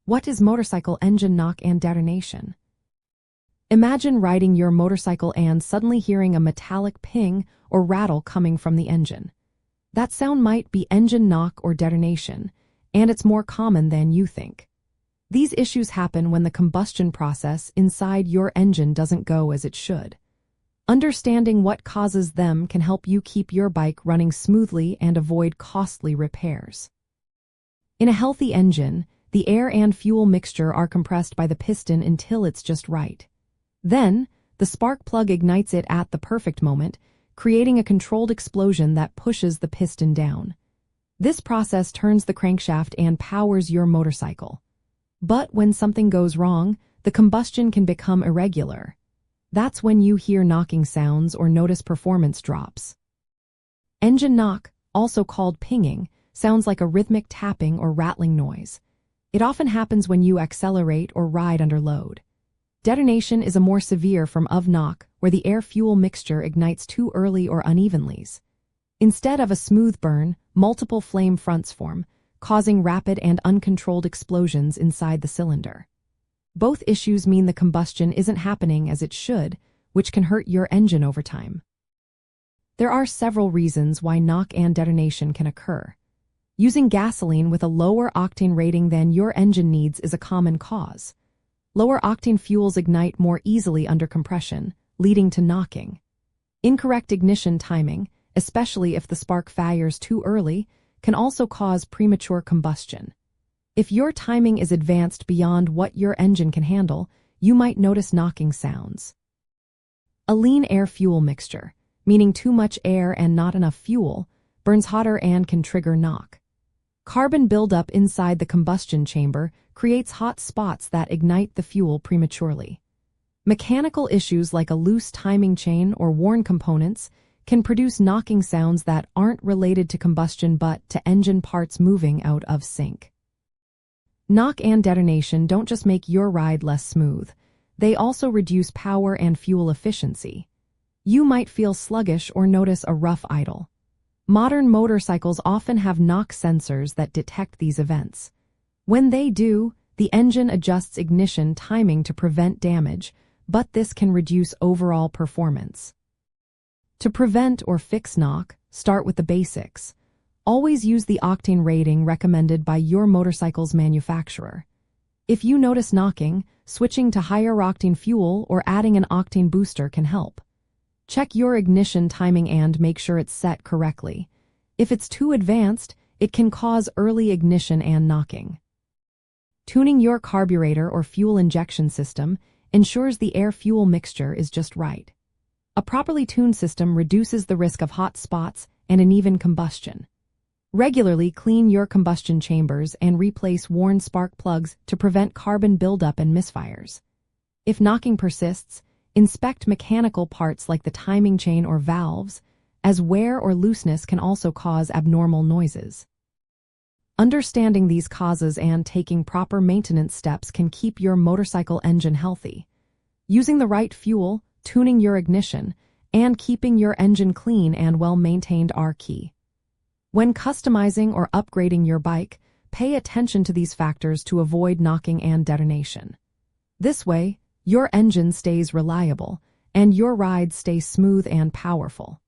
What is motorcycle engine knock and detonation? Imagine riding your motorcycle and suddenly hearing a metallic ping or rattle coming from the engine. That sound might be engine knock or detonation, and it's more common than you think. These issues happen when the combustion process inside your engine doesn't go as it should. Understanding what causes them can help you keep your bike running smoothly and avoid costly repairs. In a healthy engine, the air and fuel mixture are compressed by the piston until it's just right. Then, the spark plug ignites it at the perfect moment, creating a controlled explosion that pushes the piston down. This process turns the crankshaft and powers your motorcycle. But when something goes wrong, the combustion can become irregular. That's when you hear knocking sounds or notice performance drops. Engine knock, also called pinging, sounds like a rhythmic tapping or rattling noise. It often happens when you accelerate or ride under load. Detonation is a more severe form of knock, where the air-fuel mixture ignites too early or unevenly. Instead of a smooth burn, multiple flame fronts form, causing rapid and uncontrolled explosions inside the cylinder. Both issues mean the combustion isn't happening as it should, which can hurt your engine over time. There are several reasons why knock and detonation can occur. Using gasoline with a lower octane rating than your engine needs is a common cause. Lower octane fuels ignite more easily under compression, leading to knocking. Incorrect ignition timing, especially if the spark fires too early, can also cause premature combustion. If your timing is advanced beyond what your engine can handle, you might notice knocking sounds. A lean air-fuel mixture, meaning too much air and not enough fuel, burns hotter and can trigger knock. Carbon buildup inside the combustion chamber creates hot spots that ignite the fuel prematurely. Mechanical issues like a loose timing chain or worn components can produce knocking sounds that aren't related to combustion but to engine parts moving out of sync. Knock and detonation don't just make your ride less smooth, they also reduce power and fuel efficiency. You might feel sluggish or notice a rough idle. Modern motorcycles often have knock sensors that detect these events. When they do, the engine adjusts ignition timing to prevent damage, but this can reduce overall performance. To prevent or fix knock, start with the basics. Always use the octane rating recommended by your motorcycle's manufacturer. If you notice knocking, switching to higher octane fuel or adding an octane booster can help. Check your ignition timing and make sure it's set correctly. If it's too advanced, it can cause early ignition and knocking. Tuning your carburetor or fuel injection system ensures the air-fuel mixture is just right. A properly tuned system reduces the risk of hot spots and uneven combustion. Regularly clean your combustion chambers and replace worn spark plugs to prevent carbon buildup and misfires. If knocking persists, inspect mechanical parts like the timing chain or valves, as wear or looseness can also cause abnormal noises. Understanding these causes and taking proper maintenance steps can keep your motorcycle engine healthy. Using the right fuel, tuning your ignition, and keeping your engine clean and well-maintained are key. When customizing or upgrading your bike, pay attention to these factors to avoid knocking and detonation. This way, your engine stays reliable, and your ride stays smooth and powerful.